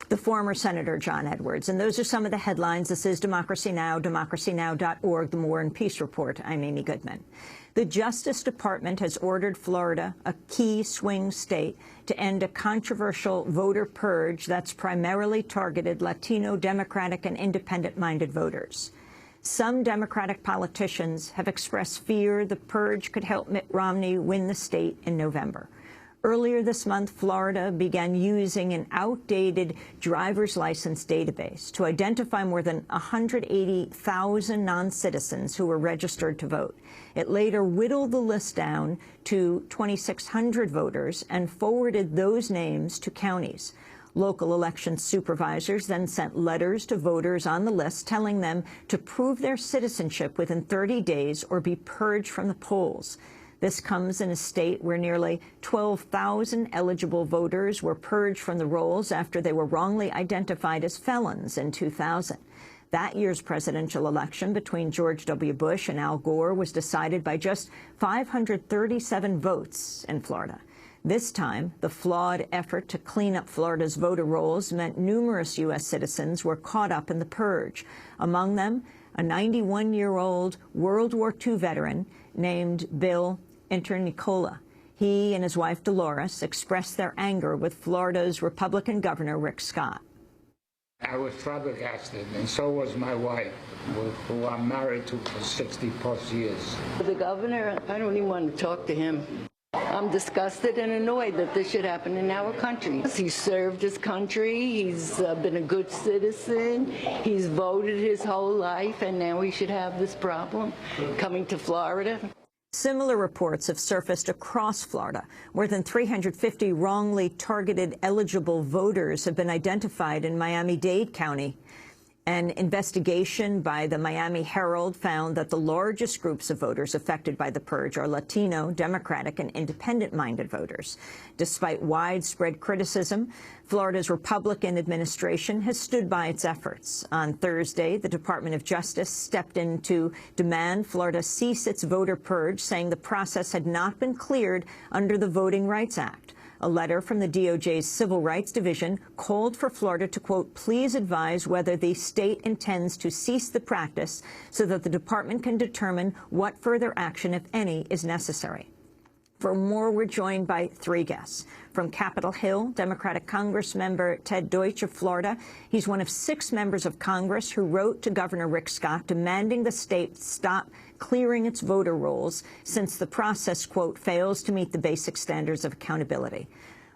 the former Senator John Edwards. And those are some of the headlines. This is Democracy Now!, democracynow.org, the War and Peace Report. I'm Amy Goodman. The Justice Department has ordered Florida, a key swing state, to end a controversial voter purge that's primarily targeted Latino, Democratic, and independent-minded voters. Some Democratic politicians have expressed fear the purge could help Mitt Romney win the state in November. Earlier this month, Florida began using an outdated driver's license database to identify more than 180,000 non-citizens who were registered to vote. It later whittled the list down to 2,600 voters and forwarded those names to counties. Local election supervisors then sent letters to voters on the list telling them to prove their citizenship within 30 days or be purged from the polls. This comes in a state where nearly 12,000 eligible voters were purged from the rolls after they were wrongly identified as felons in 2000. That year's presidential election between George W. Bush and Al Gore was decided by just 537 votes in Florida. This time, the flawed effort to clean up Florida's voter rolls meant numerous U.S. citizens were caught up in the purge. Among them, a 91-year-old World War II veteran named Bill Internicola. He and his wife Dolores expressed their anger with Florida's Republican Governor Rick Scott. I was flabbergasted, and so was my wife, who I'm married to for 60-plus years. The governor, I don't even want to talk to him. I'm disgusted and annoyed that this should happen in our country. He served his country, he's been a good citizen, he's voted his whole life, and now he should have this problem coming to Florida. Similar reports have surfaced across Florida. More than 350 wrongly targeted eligible voters have been identified in Miami-Dade County. An investigation by the Miami Herald found that the largest groups of voters affected by the purge are Latino, Democratic, and independent-minded voters. Despite widespread criticism, Florida's Republican administration has stood by its efforts. On Thursday, the Department of Justice stepped in to demand Florida cease its voter purge, saying the process had not been cleared under the Voting Rights Act. A letter from the DOJ's Civil Rights Division called for Florida to, quote, please advise whether the state intends to cease the practice so that the department can determine what further action, if any, is necessary. For more, we're joined by three guests. From Capitol Hill, Democratic Congressmember Ted Deutch of Florida. He's one of 6 members of Congress who wrote to Governor Rick Scott demanding the state stop clearing its voter rolls since the process, quote, fails to meet the basic standards of accountability.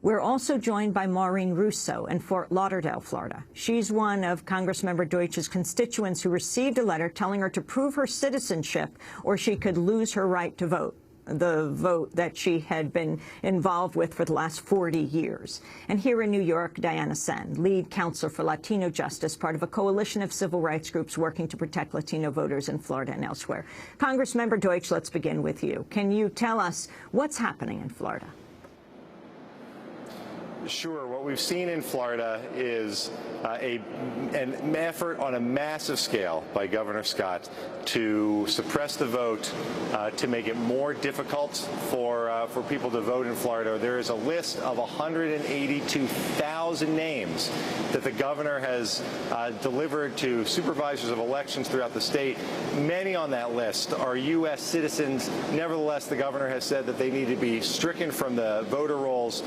We're also joined by Maureen Russo in Fort Lauderdale, Florida. She's one of Congressmember Deutch's constituents who received a letter telling her to prove her citizenship or she could lose her right to vote, the vote that she had been involved with for the last 40 years. And here in New York, Diana Sen, lead counsel for Latino Justice, part of a coalition of civil rights groups working to protect Latino voters in Florida and elsewhere. Congressmember Deutch, let's begin with you. Can you tell us what's happening in Florida? Sure. What we've seen in Florida is an effort on a massive scale by Governor Scott to suppress the vote, to make it more difficult for people to vote in Florida. There is a list of 182,000 names that the governor has delivered to supervisors of elections throughout the state. Many on that list are U.S. citizens. Nevertheless, the governor has said that they need to be stricken from the voter rolls.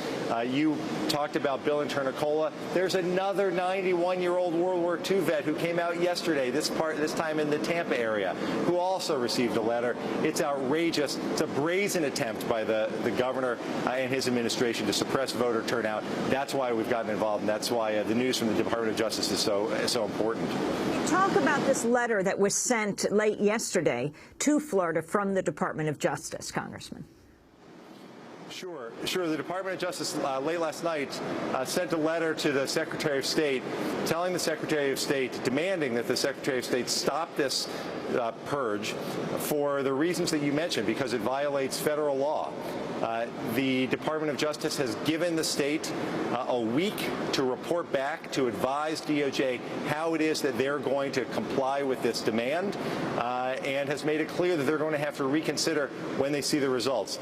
You talked about Bill Internicola. There's another 91-year-old World War II vet who came out yesterday, this time in the Tampa area, who also received a letter. It's outrageous. It's a brazen attempt by the governor and his administration to suppress voter turnout. That's why we've gotten involved, and that's why the news from the Department of Justice is so important. Talk about this letter that was sent late yesterday to Florida from the Department of Justice, Congressman. Sure. The Department of Justice late last night sent a letter to the Secretary of State telling the Secretary of State, demanding that the Secretary of State stop this purge for the reasons that you mentioned, because it violates federal law. The Department of Justice has given the state a week to report back, to advise DOJ how it is that they're going to comply with this demand, and has made it clear that they're going to have to reconsider when they see the results.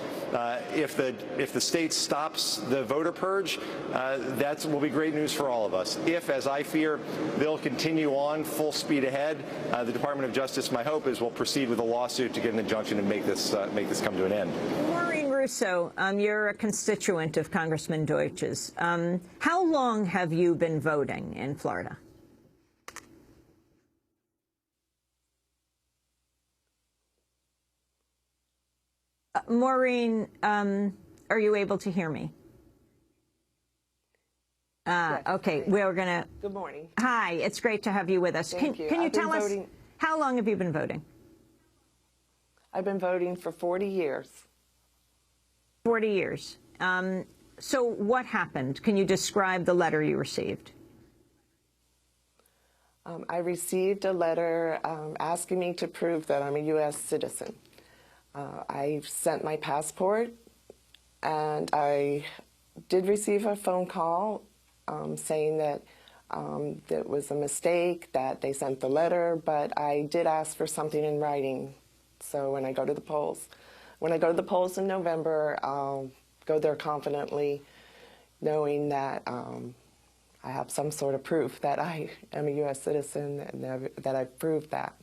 If the state stops the voter purge, that will be great news for all of us. If, as I fear, they'll continue on full speed ahead, the Department of Justice, my hope is, will proceed with a lawsuit to get an injunction and make this come to an end. Maureen Russo, you're a constituent of Congressman Deutch's. How long have you been voting in Florida? Maureen, are you able to hear me? Yes. Okay, we're going to... Good morning. Hi, it's great to have you with us. Thank you. Can you I've been tell us, voting... how long have you been voting? I've been voting for 40 years. 40 years. So what happened? Can you describe the letter you received? I received a letter asking me to prove that I'm a U.S. citizen. I sent my passport, and I did receive a phone call saying that it was a mistake, that they sent the letter, but I did ask for something in writing. So when I go to the polls, in November, I'll go there confidently, knowing that I have some sort of proof that I am a U.S. citizen and that I've proved that.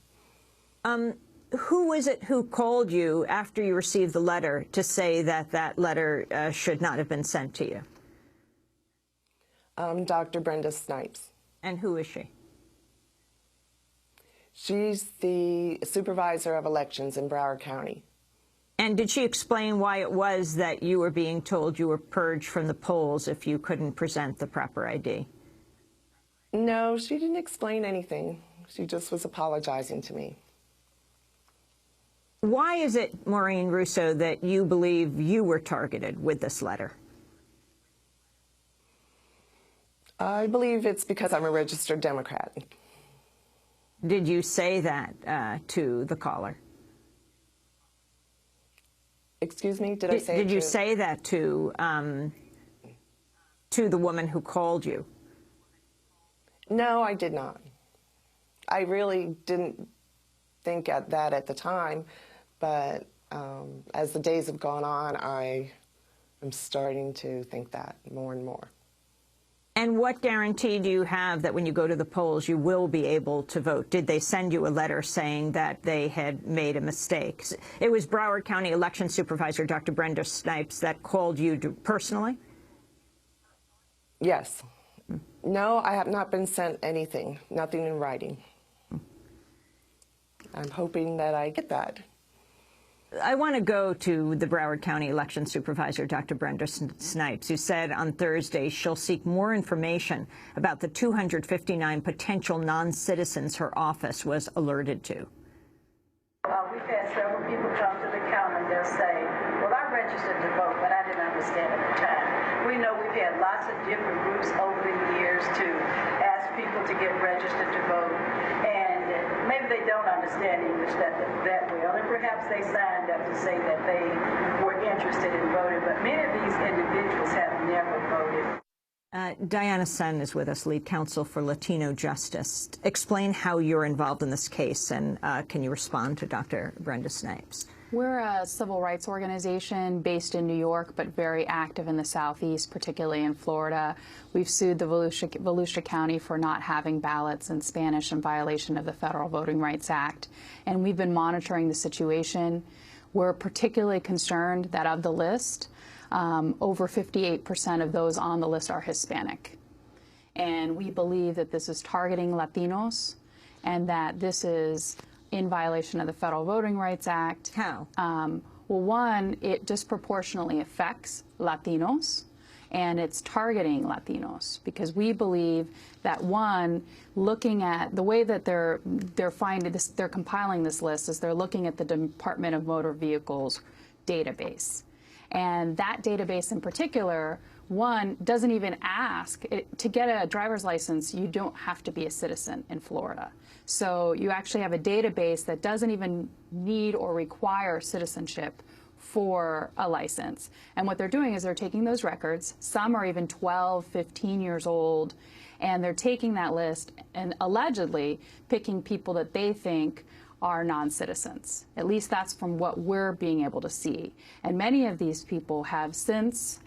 Who is it who called you after you received the letter to say that that letter should not have been sent to you? Dr. Brenda Snipes. And who is she? She's the supervisor of elections in Broward County. And did she explain why it was that you were being told you were purged from the polls if you couldn't present the proper ID? No, she didn't explain anything. She just was apologizing to me. Why is it, Maureen Russo, that you believe you were targeted with this letter? I believe it's because I'm a registered Democrat. Did you say that to the caller? Excuse me? Did I say? Did you say that to the woman who called you? No, I did not. I really didn't think that at the time, but as the days have gone on, I am starting to think that more and more. And what guarantee do you have that when you go to the polls, you will be able to vote? Did they send you a letter saying that they had made a mistake? It was Broward County Election Supervisor Dr. Brenda Snipes that called you personally? Yes. No, I have not been sent anything, nothing in writing. I'm hoping that I get that. I want to go to the Broward County Election Supervisor, Dr. Brenda Snipes, who said on Thursday she'll seek more information about the 259 potential non-citizens her office was alerted to. We've had several people come to the counter and they'll say, well, I registered to vote, but I didn't understand at the time. We know we've had lots of different groups over the years to ask people to get registered to vote, and maybe they don't understand English that well, and perhaps they signed up to say that they were interested in voting, but many of these individuals have never voted. Diana Sen is with us, lead counsel for Latino Justice. Explain how you're involved in this case, and can you respond to Dr. Brenda Snipes? We're a civil rights organization based in New York, but very active in the Southeast, particularly in Florida. We've sued the Volusia County for not having ballots in Spanish in violation of the Federal Voting Rights Act. And we've been monitoring the situation. We're particularly concerned that of the list, over 58% of those on the list are Hispanic. And we believe that this is targeting Latinos and that this is in violation of the Federal Voting Rights Act. How? Well, one, it disproportionately affects Latinos, and it's targeting Latinos because we believe that, one, looking at the way that they're compiling this list is they're looking at the Department of Motor Vehicles database. And that database in particular, one, doesn't even ask. To get a driver's license, you don't have to be a citizen in Florida. So you actually have a database that doesn't even need or require citizenship for a license. And what they're doing is they're taking those records, some are even 12, 15 years old, and they're taking that list and allegedly picking people that they think are non-citizens. At least that's from what we're being able to see. And many of these people have since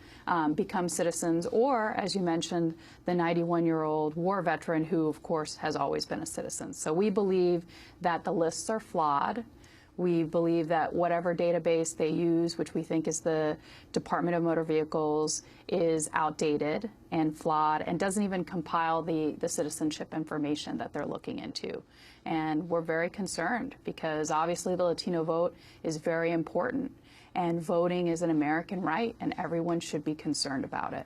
become citizens, or, as you mentioned, the 91-year-old war veteran who, of course, has always been a citizen. So we believe that the lists are flawed. We believe that whatever database they use, which we think is the Department of Motor Vehicles, is outdated and flawed and doesn't even compile the citizenship information that they're looking into. And we're very concerned because obviously the Latino vote is very important, and voting is an American right, and everyone should be concerned about it.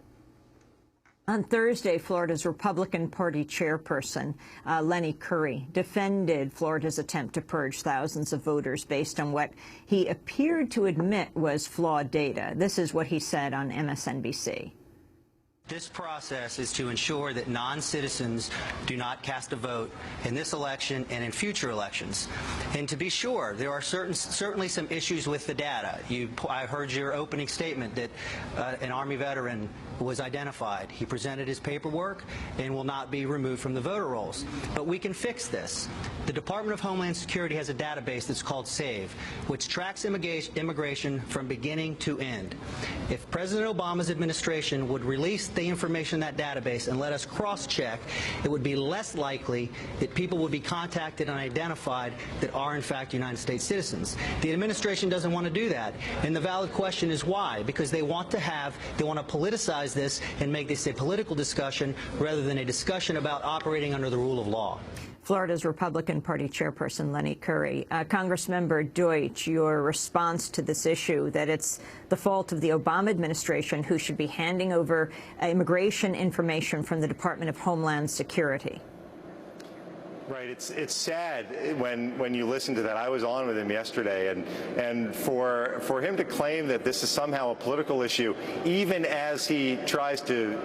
On Thursday, Florida's Republican Party chairperson, Lenny Curry, defended Florida's attempt to purge thousands of voters based on what he appeared to admit was flawed data. This is what he said on MSNBC. This process is to ensure that non-citizens do not cast a vote in this election and in future elections. And to be sure, there are certainly some issues with the data. I heard your opening statement that an Army veteran was identified. He presented his paperwork and will not be removed from the voter rolls. But we can fix this. The Department of Homeland Security has a database that's called SAVE, which tracks immigration from beginning to end. If President Obama's administration would release the information in that database and let us cross-check, it would be less likely that people would be contacted and identified that are in fact United States citizens. The administration doesn't want to do that, and the valid question is why? Because they want to politicize this and make this a political discussion rather than a discussion about operating under the rule of law. Florida's Republican Party chairperson, Lenny Curry. Congressmember Deutch, your response to this issue, that it's the fault of the Obama administration who should be handing over immigration information from the Department of Homeland Security. Right. It's sad when you listen to that. I was on with him yesterday, and for him to claim that this is somehow a political issue, even as he tries to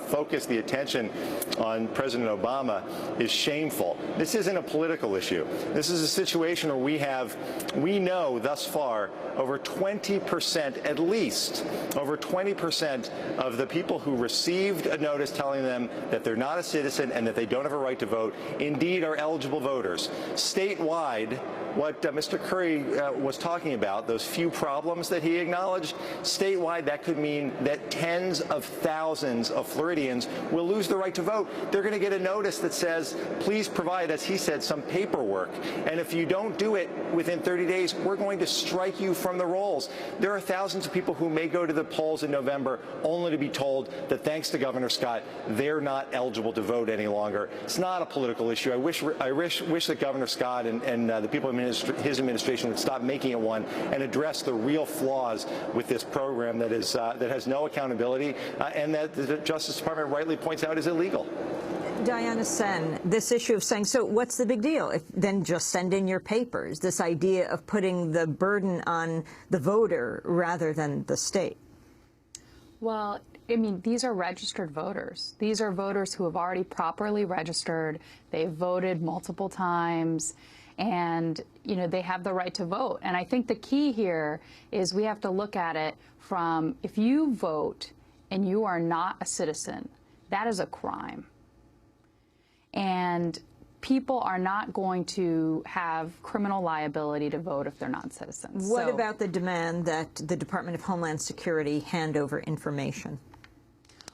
focus the attention on President Obama, is shameful. This isn't a political issue. This is a situation where we know thus far over 20%, at least over 20% of the people who received a notice telling them that they're not a citizen and that they don't have a right to vote, indeed are eligible voters. Statewide, what Mr. Curry was talking about, those few problems that he acknowledged, statewide that could mean that tens of thousands of Floridians will lose the right to vote. They're going to get a notice that says, please provide, as he said, some paperwork. And if you don't do it within 30 days, we're going to strike you from the rolls. There are thousands of people who may go to the polls in November only to be told that thanks to Governor Scott, they're not eligible to vote any longer. It's not a political issue. I wish that Governor Scott and the people in his administration would stop making it one and address the real flaws with this program that has no accountability and that the Justice Department rightly points out is illegal. Diana Sen, this issue of saying, so what's the big deal? Then just send in your papers, this idea of putting the burden on the voter rather than the state. Well, I mean, these are registered voters. These are voters who have already properly registered. They've voted multiple times, and, you know, they have the right to vote. And I think the key here is we have to look at it from, if you vote and you are not a citizen, that is a crime. And people are not going to have criminal liability to vote if they're not citizens. What about the demand that the Department of Homeland Security hand over information?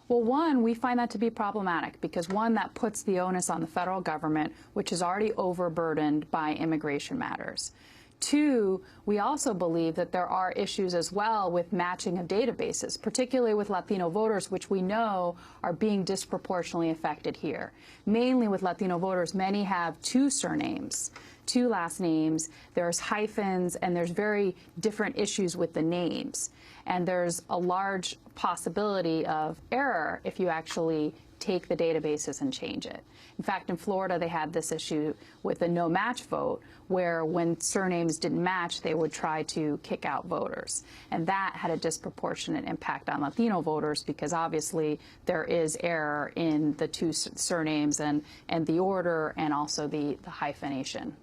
Well, one, we find that to be problematic because, one, that puts the onus on the federal government, which is already overburdened by immigration matters. Two, we also believe that there are issues as well with matching of databases, particularly with Latino voters, which we know are being disproportionately affected here. Mainly with Latino voters, many have two surnames, two last names, there's hyphens, and there's very different issues with the names. And there's a large possibility of error if you actually take the databases and change it. In fact, in Florida, they had this issue with the no-match vote, where when surnames didn't match, they would try to kick out voters. And that had a disproportionate impact on Latino voters because obviously there is error in the two surnames and the order and also the hyphenation.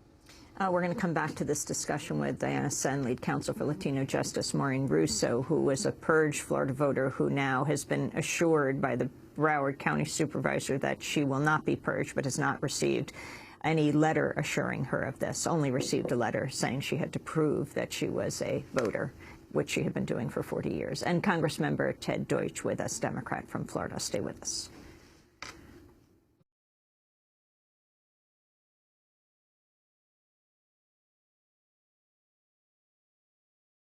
We're going to come back to this discussion with Diana Sen, lead counsel for Latino Justice, Maureen Russo, who was a purged Florida voter who now has been assured by the Broward County supervisor that she will not be purged, but has not received any letter assuring her of this, only received a letter saying she had to prove that she was a voter, which she had been doing for 40 years. And Congressmember Ted Deutch with us, Democrat from Florida. Stay with us.